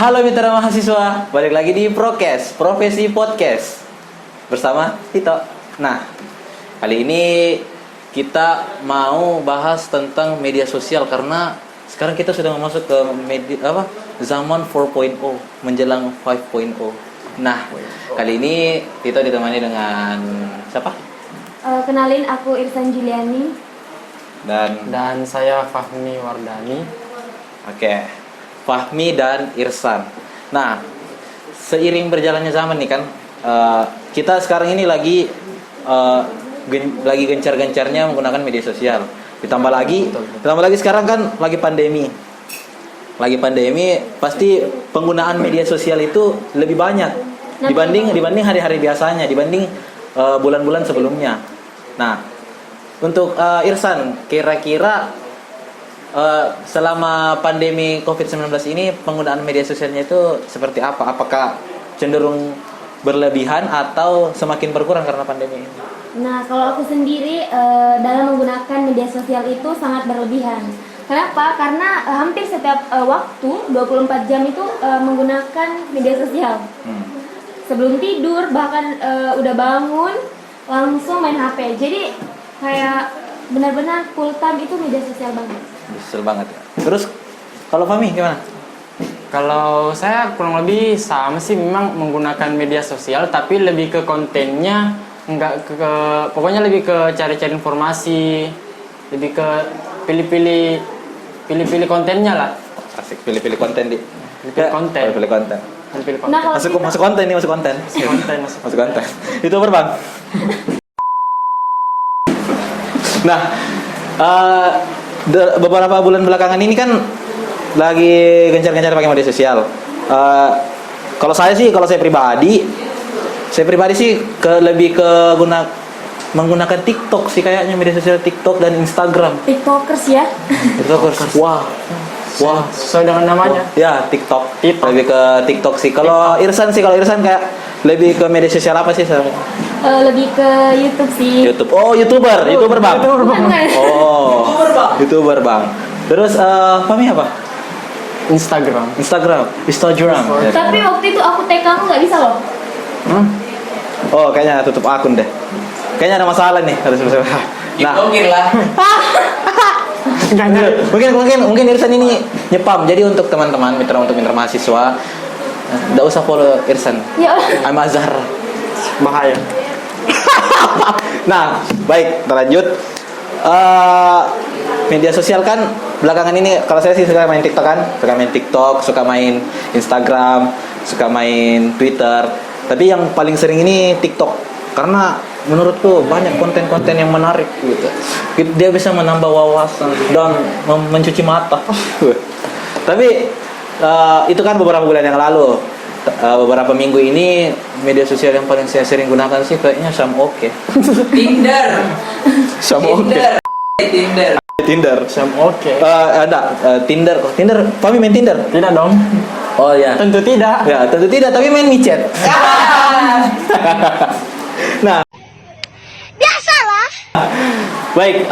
Halo mitra mahasiswa, balik lagi di Prokes, Profesi Podcast bersama Tito. Nah, kali ini kita mau bahas tentang media sosial karena sekarang kita sudah masuk ke zaman 4.0 menjelang 5.0. Nah, kali ini Tito ditemani dengan siapa? Kenalin, aku Irsan Juliani. Dan saya Fahmi Wardani. Oke, Fahmi dan Irsan. Nah, seiring berjalannya zaman nih kan, kita sekarang ini lagi gencar-gencarnya menggunakan media sosial. Ditambah lagi sekarang kan lagi pandemi. Pasti penggunaan media sosial itu lebih banyak dibanding hari-hari biasanya, dibanding bulan-bulan sebelumnya. Nah, untuk Irsan, kira-kira selama pandemi COVID-19 ini penggunaan media sosialnya itu seperti apa? Apakah cenderung berlebihan atau semakin berkurang karena pandemi ini? Nah, kalau aku sendiri dalam menggunakan media sosial itu sangat berlebihan. Kenapa? Karena hampir setiap waktu 24 jam itu menggunakan media sosial. Sebelum tidur, bahkan udah bangun langsung main HP. Jadi kayak benar-benar full time itu media sosial banget. Betul banget ya. Terus kalau Fahmi gimana? Kalau saya kurang lebih sama sih, memang menggunakan media sosial, tapi lebih ke kontennya, enggak ke pokoknya lebih ke cari-cari informasi, lebih ke pilih-pilih kontennya lah. Asik, pilih-pilih konten di. Pilih konten. Pilih konten. Nah, kalau Masuk konten nih, masuk konten. Masuk konten. Itu apa, Bang? Nah, beberapa bulan belakangan ini kan lagi gencar-gencar pakai media sosial. Kalau saya pribadi sih lebih menggunakan TikTok sih, kayaknya media sosial TikTok dan Instagram. TikTokers ya. TikTokers. Wah. Sesuai dengan namanya. Ya, TikTok. Lebih ke TikTok sih. Kalau Irsan kayak lebih ke media sosial apa sih? Lebih ke YouTube sih. YouTube. Oh, YouTuber Bang. Oh, YouTuber Bang. Terus Fahmi apa? Instagram. Tapi waktu itu aku tag kamu nggak bisa loh. Oh, kayaknya tutup akun deh. Kayaknya ada masalah nih. Nah, mungkin lah. mungkin Irsan ini nyepam. Jadi untuk teman-teman mitra mahasiswa, enggak usah follow Irsan. Ya. I'm Azhar. Bahaya. Nah, baik, kita lanjut. Media sosial kan belakangan ini, kalau saya sih suka main TikTok, suka main Instagram, suka main Twitter. Tapi yang paling sering ini TikTok, karena menurutku banyak konten-konten yang menarik gitu. Dia bisa menambah wawasan dan mencuci mata. Tapi itu kan beberapa bulan yang lalu. Beberapa minggu ini media sosial yang paling saya sering gunakan sih kayaknya Samoke. Tinder. Samoke. Ada Tinder. Fahmi main Tinder? Tidak dong. Oh ya. Tentu tidak. Ya, tentu tidak, tapi main micet. Nah, biasalah. Baik,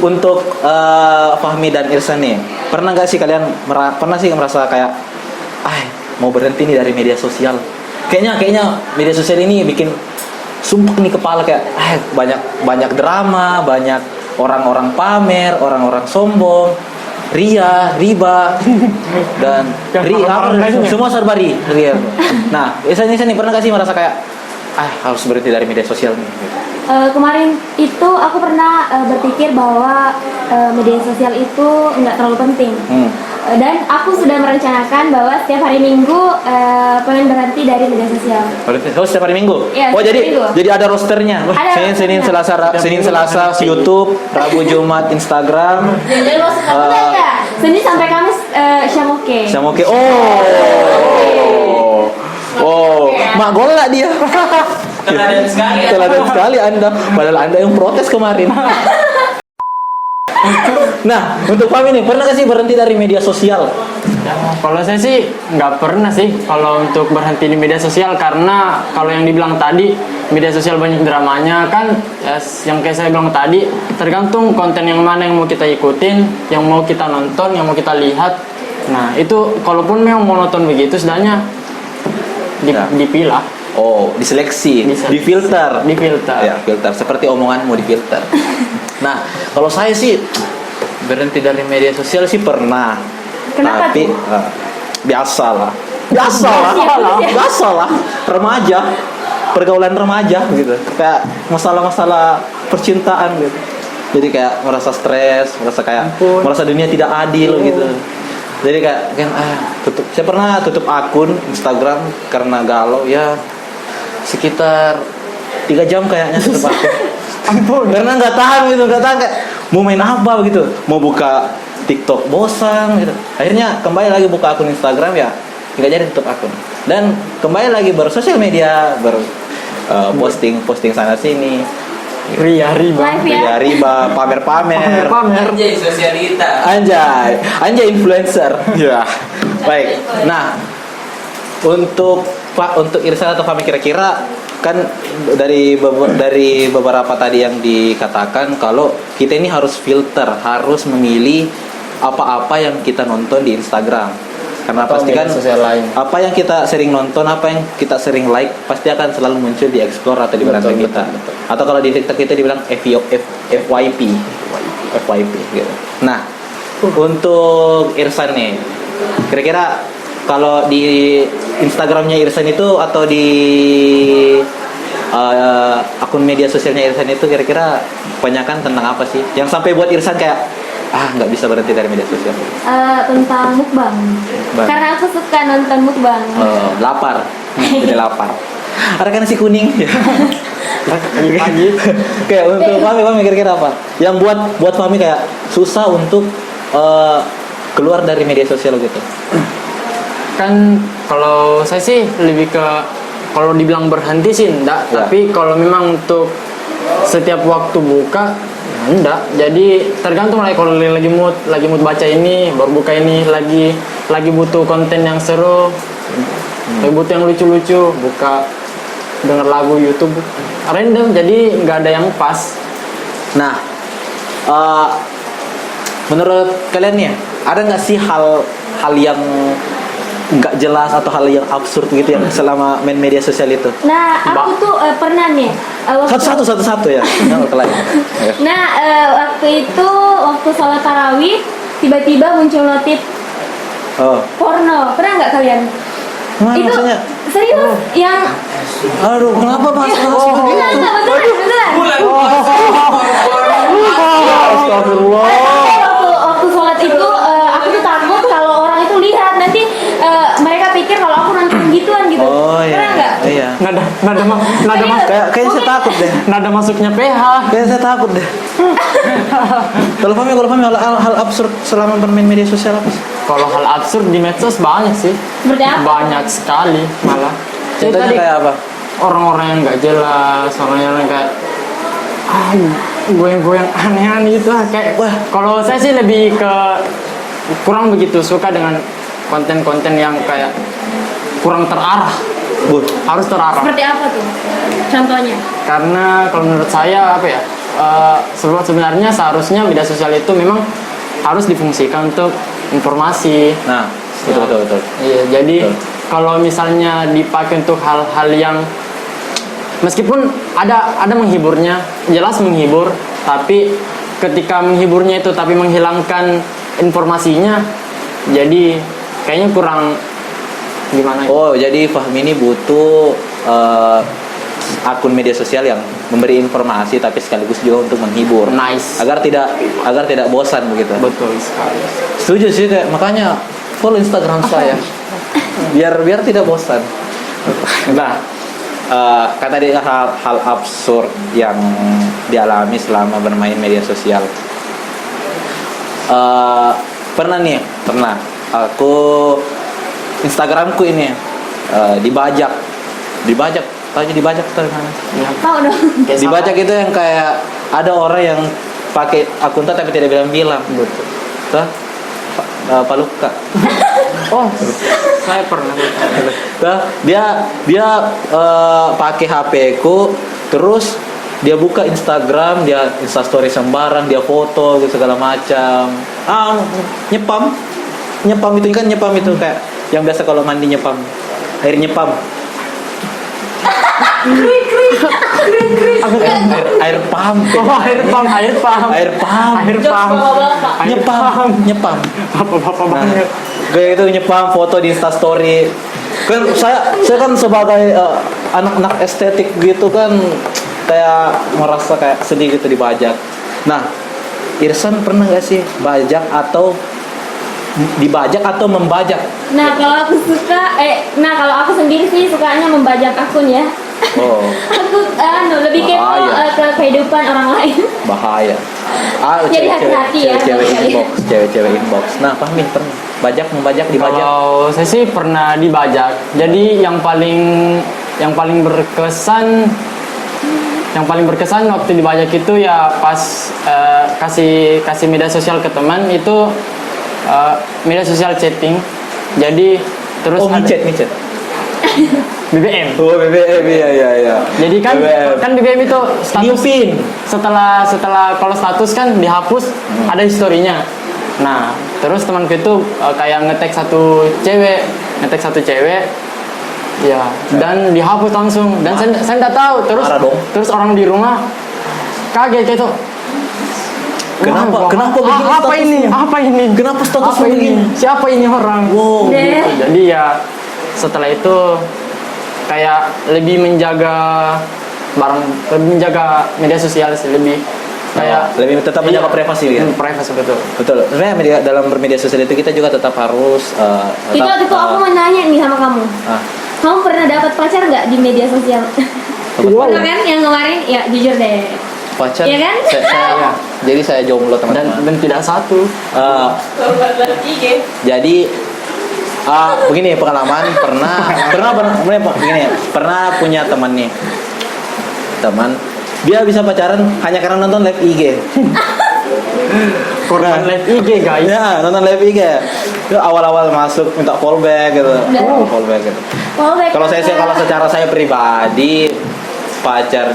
untuk Fahmi dan Irsan nih, pernah nggak sih kalian merasa kayak mau berhenti nih dari media sosial? Kayaknya media sosial ini bikin sumpek nih kepala, kayak banyak drama, banyak orang-orang pamer, orang-orang sombong, riba dan semua serba ria. Nah, Irsan nih pernah nggak sih merasa kayak harus berhenti dari media sosial nih? Kemarin itu aku pernah berpikir bahwa media sosial itu nggak terlalu penting. Dan aku sudah merencanakan bahwa setiap hari Minggu pengen berhenti dari media sosial. Oh, setiap hari Minggu? Ya, jadi ada rosternya. Senin, Selasa YouTube, Rabu, Jumat Instagram. Jadi lo suka Senin sampai Kamis Samoke. Oh, mak golak dia. Teladan sekali Anda. Padahal Anda yang protes kemarin. Nah, untuk Fahmi nih, pernah gak sih berhenti dari media sosial? Ya, kalau saya sih nggak pernah sih kalau untuk berhenti di media sosial, karena kalau yang dibilang tadi media sosial banyak dramanya kan ya, yang kayak saya bilang tadi tergantung konten yang mana yang mau kita ikutin, yang mau kita nonton, yang mau kita lihat. Nah itu kalaupun memang monoton begitu, sebenarnya Ya. dipilah, Oh, diseleksi, Diseleksi. difilter. difilter. Ya, filter. Seperti omonganmu difilter. Nah, kalau saya sih berhenti dari media sosial sih pernah. Kenapa Tapi tuh? Biasalah. Biasa. Biasalah. Remaja. Pergaulan remaja gitu. Kayak masalah-masalah percintaan gitu. Jadi kayak merasa stres, merasa kayak Ampun. merasa dunia tidak adil gitu. Jadi kayak kan tutup. Saya pernah tutup akun Instagram karena galau ya sekitar 3 jam kayaknya tutup akun. Ampun. Karena nggak tahan gitu, nggak tahan kayak mau main apa begitu, mau buka TikTok bosan gitu. Akhirnya kembali lagi buka akun Instagram ya nggak jadi tutup akun. Dan kembali lagi bersosial media, posting sana sini, Ria riba. Live ya. riba, pamer-pamer. Pamer. Anjay sosialita. Anjay influencer. Ya. Baik. Nah, untuk Irsa atau Fahmi kira-kira kan dari beberapa tadi yang dikatakan kalau kita ini harus filter, harus memilih apa-apa yang kita nonton di Instagram. Karena Atau pasti kan media sosial lain. apa yang kita sering nonton, apa yang kita sering like pasti akan selalu muncul di explore atau di beranda Betul, kita. betul. Atau kalau di TikTok kita dibilang FYP gitu. Nah, untuk Irsan nih, kira-kira kalau di Instagramnya Irsan itu atau di akun media sosialnya Irsan itu kira-kira kebanyakan tentang apa sih? Yang sampai buat Irsan kayak nggak bisa berhenti dari media sosial. Tentang mukbang. Bang. Karena aku suka nonton mukbang. Lapar, jadi lapar. Ada kan nasi kuning. Pagi. Kayak untuk Fahmi kira-kira apa? Yang buat Fahmi kayak susah untuk keluar dari media sosial gitu. Kan kalau saya sih lebih ke, kalau dibilang berhenti sih enggak, Ya. tapi kalau memang untuk setiap waktu buka ya enggak. Jadi tergantung lah, kalau lagi mood baca ini baru buka ini, lagi butuh konten yang seru, lagi butuh yang lucu-lucu, buka denger lagu YouTube random, jadi nggak ada yang pas. Nah, menurut kalian nih, ada nggak sih hal yang nggak jelas atau hal yang absurd gitu yang selama main media sosial itu? Nah, aku tuh pernah nih. Satu ya. Jangan ke lain. Ya. Nah, waktu sholat tarawih tiba-tiba muncul notif Oh, porno. Pernah nggak kalian? nah, Itu maksudnya, serius yang aduh, kenapa bahas beneran nggak beneran? Bulan puasa. Astagfirullah. Waktu sholat itu aku tuh takut kalau orang itu lihat nanti mereka pikir kalau aku nonton gituan gitu. Oh iya. Pernah nggak? Iya. Kayaknya saya takut deh. Nada masuknya PH. Kayaknya saya takut deh. Kalau Fahmi hal absurd selama bermain media sosial apa sih? Kalau hal absurd di medsos banyak sih. Seperti apa? Banyak sekali malah. Jadi Contohnya tadi kayak apa? orang-orang yang nggak jelas, orang yang kayak goyang-goyang aneh-aneh gitu lah. Kayak Wah. kalau saya sih lebih ke kurang begitu suka dengan konten-konten yang kayak kurang terarah. Harus terarah. Seperti apa tuh? Contohnya? Karena kalau menurut saya apa ya? Sebenarnya seharusnya media sosial itu memang harus difungsikan untuk informasi. Nah, betul. Iya, jadi Betul. kalau misalnya dipakai untuk hal-hal yang meskipun ada menghiburnya, jelas menghibur, tapi ketika menghiburnya itu tapi menghilangkan informasinya, jadi kayaknya kurang gimana? Oh, jadi Fahmi ini butuh akun media sosial yang memberi informasi tapi sekaligus juga untuk menghibur. Nice. Agar tidak bosan begitu. Betul sekali. Setuju sih, kayak makanya follow Instagram saya. biar tidak bosan. Nah, kan tadi hal absurd yang dialami selama bermain media sosial. Pernah aku Instagramku ini dibajak tahu dibajak tuh kan? Tahu dong. Kayak Dibajak itu yang kayak ada orang yang pakai akun tapi tidak bilang-bilang. Betul. Tuh, Pak Luka. Oh, saya pernah. Tuh, dia pakai HP ku, terus dia buka Instagram, dia Instastory sembarang, dia foto gitu segala macam. Nyepam. nyepam itu kan nyepam itu kayak yang biasa kalau mandi nyepam. Air nyepam. Air pam. Oh, air pump. Air pam. Nyepam. Bapak-bapak Nah, banget. kayak itu nyepam foto di Insta story. Kan saya kan sebagai anak-anak estetik gitu kan kayak merasa kayak sedih gitu dibajak. Nah, Irsan pernah gak sih bajak atau dibajak atau membajak? Nah kalau aku kalau aku sendiri sih sukanya membajak akun ya. Oh, Aku lebih kepo Bahaya. ke kehidupan orang lain. bahaya. Jadi hati-hati ya, Cewek buat inbox, cewek inbox. Nah, Fahmi pernah bajak, membajak, dibajak. Kalau saya sih pernah dibajak. Jadi yang paling berkesan waktu dibajak itu ya pas kasih media sosial ke teman itu media sosial chatting. Jadi terus Oh, micet. BBM. Oh, BBM, iya. Jadi kan BBM. BBM itu status Nyupin. setelah kalau status kan dihapus ada historinya. Nah, terus temanku itu kayak ngetek satu cewek ya dan dihapus langsung dan saya nggak tahu Marah dong. terus orang di rumah kaget gitu. Kenapa? Wah, Kenapa begini statusnya? Apa ini? Kenapa statusnya Apa ini? begini? Siapa ini orang? Wow. Deh. Gitu. Jadi ya setelah itu kayak lebih menjaga media sosial sih, lebih kayak lebih tetap menjaga privasi ya. Privasi betul. Betul. Sebenarnya dalam bermedia sosial itu kita juga tetap harus Itu aku mau nanya nih sama kamu. ah, Kamu pernah dapat pacar nggak di media sosial? Pernah kan yang kemarin? Ya jujur deh. pacar. Iya kan? Saya, jadi saya jomblo teman-teman. Dan tidak satu. Jadi begini pengalaman pernah punya teman nih, dia bisa pacaran hanya karena nonton live IG. Korban live IG guys. Ya, nonton live IG. Itu awal-awal masuk minta fallback gitu. Fallback gitu. Kalau secara saya pribadi pacar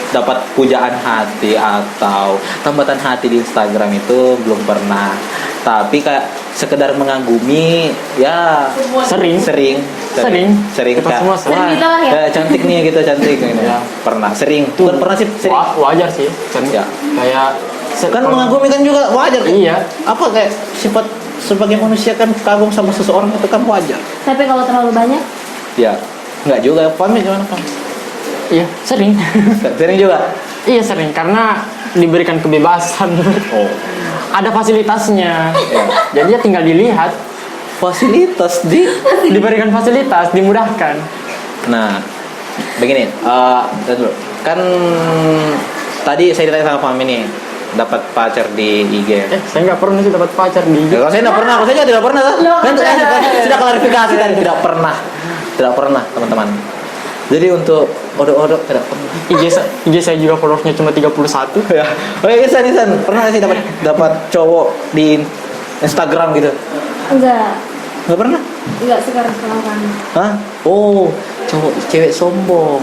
dapat pujaan hati atau tambatan hati di Instagram itu belum pernah. Tapi kayak sekedar mengagumi ya Sering. kayak, Kita semua sering. Sering gitu lah ya. kayak cantik nih gitu cantik gitu. Ya. Pernah sering. Bukan pernah sih sering. Wajar sih. Kan Ya. kayak Kan mengagumi kan juga wajar. Iya. Apa kayak sifat sebagai manusia kan kagum sama seseorang itu kan wajar. Tapi kalau terlalu banyak, Ya, enggak juga. Paham gimana, Pam? Iya, sering. Sering juga. Iya, sering karena diberikan kebebasan. Oh. Ada fasilitasnya. Ya. Jadi ya tinggal dilihat, Fasilitas diberikan fasilitas, dimudahkan. Nah, begini, lihat dulu. Kan tadi saya ditanya sama Fahmi nih, dapat pacar di IG. Saya nggak pernah sih dapat pacar di IG. Kalau saya tidak pernah, kalau saya juga tidak pernah. Loh, Kan kenapa? sudah klarifikasi tadi tidak pernah, teman-teman. Jadi untuk odok-odok tidak pernah. IG saya juga followersnya cuma 31. Ya. Oke, Isan, pernah nggak sih dapat cowok di Instagram gitu? enggak Nggak pernah? sekarang kamu. Hah? Oh, cewek sombong.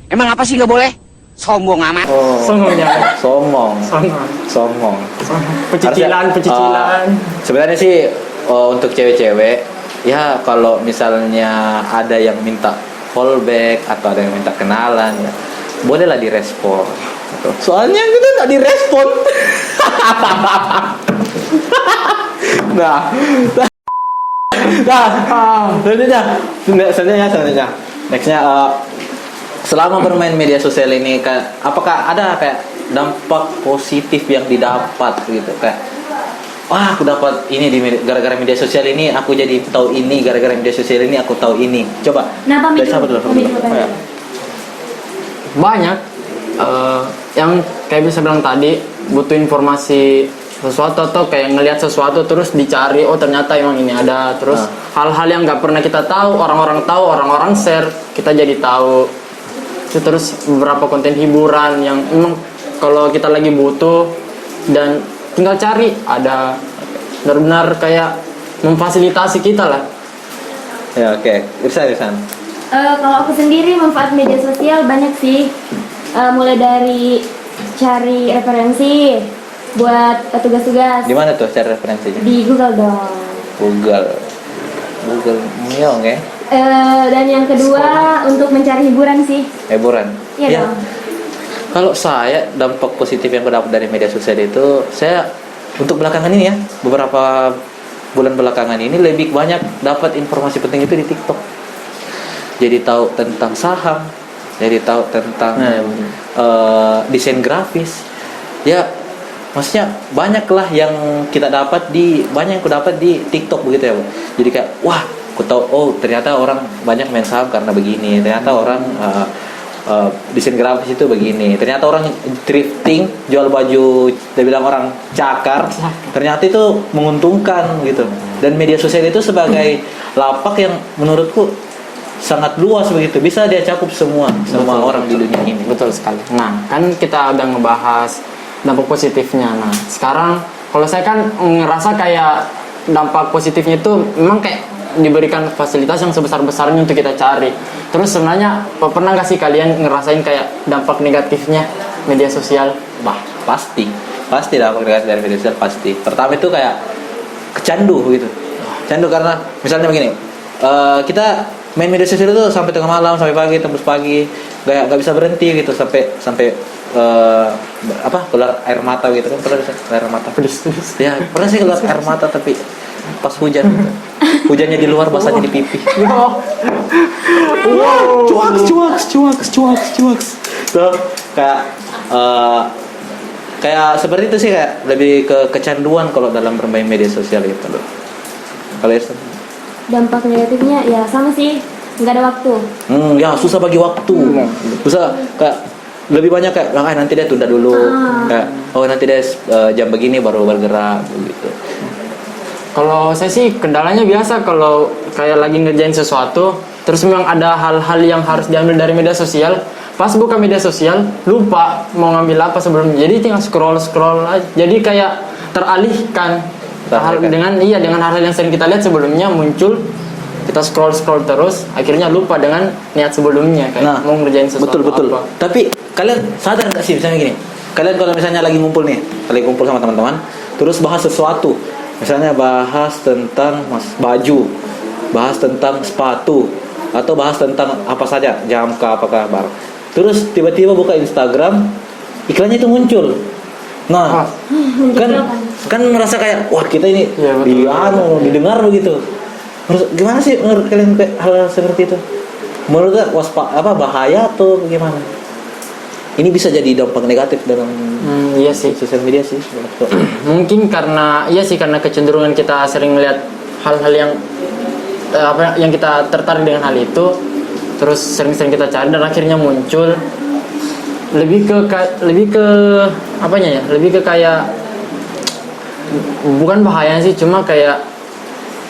Emang apa sih nggak boleh? Sombong amat. Oh, Sombongnya. sombong. Sombong. Sombong. Pecicilan. Sebenarnya sih untuk cewek-cewek ya kalau misalnya ada yang minta fallback atau ada yang minta kenalan ya, bolehlah direspon. Soalnya kita nggak direspon. Nah, selanjutnya. Nextnya selama bermain media sosial ini apakah ada kayak dampak positif yang didapat gitu kayak wah aku dapat ini gara-gara media sosial ini aku jadi tahu ini gara-gara media sosial ini aku tahu ini coba Nah, Pamit dari siapa dulu. dulu? Pamit dulu, Oh, ya. Banyak yang kayak bisa bilang tadi butuh informasi sesuatu atau kayak ngelihat sesuatu terus dicari, oh ternyata emang ini ada, terus hal-hal yang nggak pernah kita tahu orang-orang share, kita jadi tahu. Terus beberapa konten hiburan yang emang kalau kita lagi butuh dan tinggal cari ada, benar-benar kayak memfasilitasi kita lah. Ya, oke. Irsan. Kalau aku sendiri manfaat media sosial banyak sih. Mulai dari cari referensi, buat tugas-tugas Di mana tuh cari referensinya? di Google dong. Google Myong ya. Dan yang kedua untuk mencari hiburan sih. Hiburan. Iya Ya. dong. Kalau saya dampak positif yang aku dapat dari media sosial itu, saya untuk belakangan ini ya, beberapa bulan belakangan ini lebih banyak dapat informasi penting itu di TikTok. Jadi tahu tentang saham, jadi tahu tentang desain grafis. Ya, maksudnya banyaklah yang kita dapat banyak yang aku dapat di TikTok begitu ya, Bu. Jadi kayak wah, aku tahu oh ternyata orang banyak main saham karena begini, ternyata orang desain grafis itu begini, ternyata orang thrifting jual baju, dia bilang orang cakar, ternyata itu menguntungkan gitu. Dan media sosial itu sebagai lapak yang menurutku sangat luas begitu, bisa dia cakup semua orang di dunia ini. Betul sekali. Nah, kan kita udah ngebahas dampak positifnya. Nah, sekarang kalau saya kan ngerasa kayak dampak positifnya itu memang kayak diberikan fasilitas yang sebesar-besarnya untuk kita cari. Terus sebenarnya pernah nggak sih kalian ngerasain kayak dampak negatifnya media sosial? Bah, pasti dampak negatif dari media sosial pasti. Pertama itu kayak kecandu gitu. Candu karena misalnya begini, kita main media sosial itu sampai tengah malam, sampai pagi, tembus pagi, nggak bisa berhenti gitu sampai keluar air mata gitu kan, pernah keluar air mata pedis. Ya pernah sih keluar air mata tapi pas hujan gitu. Hujannya di luar, basahnya di pipi. Wow, cuaks. Tuh kayak seperti itu sih, kayak lebih ke kecanduan kalau dalam bermain media sosial itu loh. Kalau Irsan? Dampak negatifnya ya sama sih, nggak ada waktu. Ya susah bagi waktu. Susah kayak lebih banyak kayak nanti dia tunda dulu. Kayak nanti dia jam begini baru bergerak begitu. Kalau saya sih kendalanya biasa kalau kayak lagi ngerjain sesuatu, terus memang ada hal-hal yang harus diambil dari media sosial. Pas buka media sosial, lupa mau ngambil apa sebelumnya. Jadi tinggal scroll aja. Jadi kayak teralihkan. Dengan hal-hal yang sering kita lihat sebelumnya muncul, kita scroll terus, akhirnya lupa dengan niat sebelumnya kayak mau ngerjain sesuatu. Betul. Apa. Tapi kalian sadar nggak sih misalnya gini? Kalian kalau misalnya lagi ngumpul sama teman-teman, terus bahas sesuatu. Misalnya bahas tentang baju, bahas tentang sepatu, atau bahas tentang apa saja, jam apa kabar. Terus tiba-tiba buka Instagram, iklannya itu muncul. Nah, kan merasa kayak wah kita ini didengar begitu. Gimana sih menurut kalian hal seperti itu? Menurut bahaya atau bagaimana? Ini bisa jadi dampak negatif dalam iya sih, sosial media sih. Mungkin karena kecenderungan kita sering melihat hal-hal yang yang kita tertarik dengan hal itu, terus sering-sering kita cari dan akhirnya muncul lebih ke apanya ya? Lebih ke kayak bukan bahaya sih, cuma kayak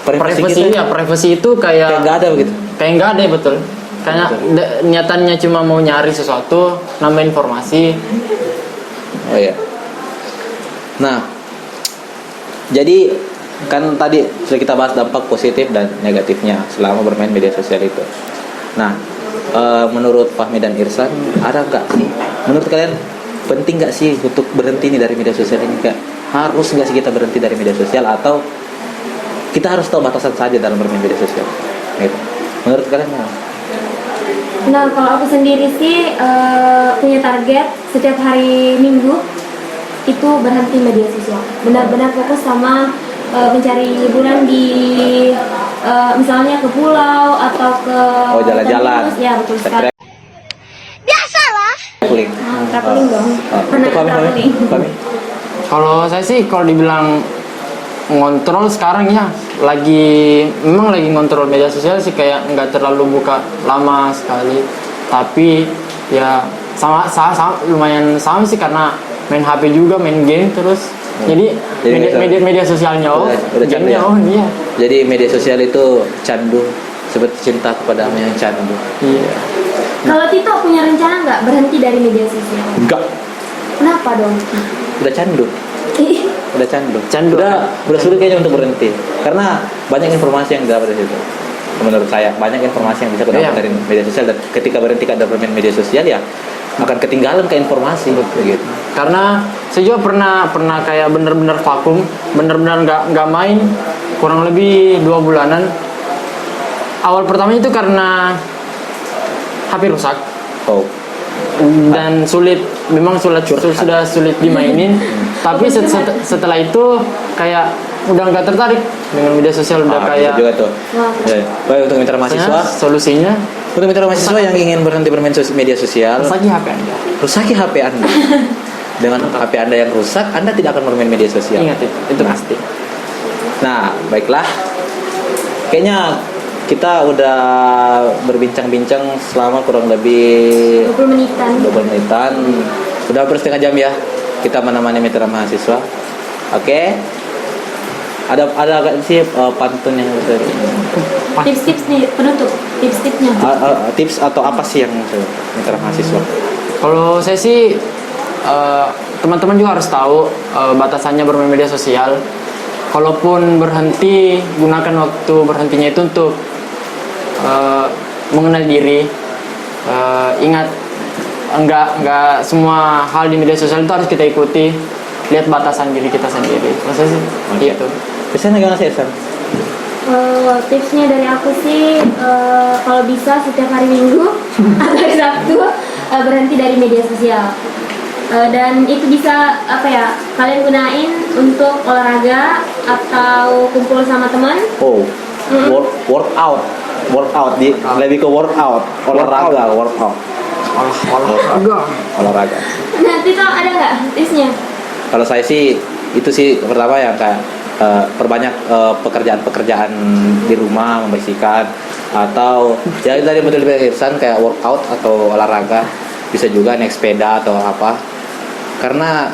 privasi itu kayak nggak ada begitu. Kayak nggak ada, betul. Karena niatannya cuma mau nyari sesuatu, nambah informasi. Oh iya. Nah, jadi kan tadi sudah kita bahas dampak positif dan negatifnya selama bermain media sosial itu. Nah, menurut Fahmi dan Irsan, ada nggak sih? Menurut kalian penting nggak sih untuk berhenti nih dari media sosial ini? Kayak harus nggak sih kita berhenti dari media sosial, atau kita harus tahu batasan saja dalam bermain media sosial? Gitu. Menurut kalian gimana? Nah, kalau aku sendiri sih punya target setiap hari Minggu itu berhenti media sosial. Benar-benar fokus sama mencari hiburan di misalnya ke pulau atau ke jalan-jalan. Ya, betul sekali. Biasalah. Traveling dong. Untuk kami. Kalau saya sih kalau dibilang ngontrol sekarang ya memang lagi ngontrol media sosial sih, kayak nggak terlalu buka lama sekali, tapi ya sama lumayan sama sih karena main HP juga, main game terus. Jadi media sosialnya udah candu ya? Iya. Jadi media sosial itu candu seperti cinta kepada yang candu. Iya. Kalau Tito punya rencana nggak berhenti dari media sosial? Enggak. Kenapa dong? Udah candu. Candu. Udah sulit kayaknya untuk berhenti. Karena banyak informasi yang didapat dari situ. Menurut saya banyak informasi yang bisa kita dapat dari media sosial, dan ketika berhenti dalam bermain media sosial ya akan ketinggalan ke informasi begitu. Karena saya juga pernah kayak bener-bener vakum, bener-bener nggak main kurang lebih 2 bulanan. Awal pertama itu karena HP rusak Oh, dan memang sudah sulit dimainin. Tapi setelah itu kayak udah nggak tertarik dengan media sosial, udah kayak gitu juga tuh. Wah. Ya, baik untuk mitra mahasiswa. solusinya Untuk mitra mahasiswa yang ingin berhenti bermain media sosial, rusak HP Anda. rusaki HP Anda. Dengan HP Anda yang rusak, Anda tidak akan bermain media sosial. Ingat itu pasti. Nah, baiklah. Kayaknya kita udah berbincang-bincang selama kurang lebih 20 menitan. 20 menitan. Udah hampir setengah jam ya kita menemani mitra mahasiswa. Oke. Ada sih pantun yang Tips-tips nih penutup, tips-tipsnya. tips atau apa sih yang mitra mahasiswa? Kalau saya sih teman-teman juga harus tahu batasannya bermain media sosial. Kalaupun berhenti, gunakan waktu berhentinya itu untuk mengenal diri. Ingat, enggak semua hal di media sosial itu harus kita ikuti. Lihat batasan diri kita sendiri. Maksudnya sih gitu. Biasanya gimana sih, Esan? Tipsnya dari aku sih kalau bisa setiap hari Minggu atau hari Sabtu berhenti dari media sosial. Dan itu bisa kalian gunain untuk olahraga atau kumpul sama teman. Oh, workout lebih ke workout, olahraga. Nah, Tito ada nggak tipsnya? Kalau saya sih itu sih pertama yang kayak perbanyak pekerjaan-pekerjaan di rumah, membersihkan, atau ya tadi betul Irsan kayak workout atau olahraga, bisa juga naik sepeda atau apa. Karena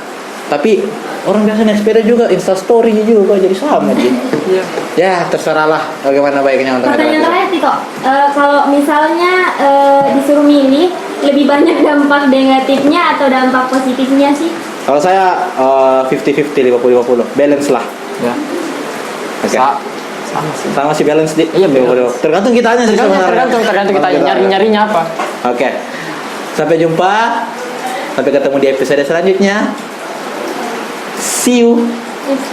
tapi orang biasa naik sepeda juga Instastory juga jadi sama aja. Iya. Ya terserah lah bagaimana baiknya untuk Pertanyaan mitra. terakhir Tito, kalau misalnya disuruh milih lebih banyak dampak negatifnya atau dampak positifnya sih? Kalau saya 50-50, 50-50, balance lah. Ya. Oke. Sama sih. Sama si balance di. Iya, betul. Tergantung kitanya sih sebenarnya. Tergantung kita nyarinya apa. Oke. Sampai jumpa. Sampai ketemu di episode selanjutnya. See you. Tips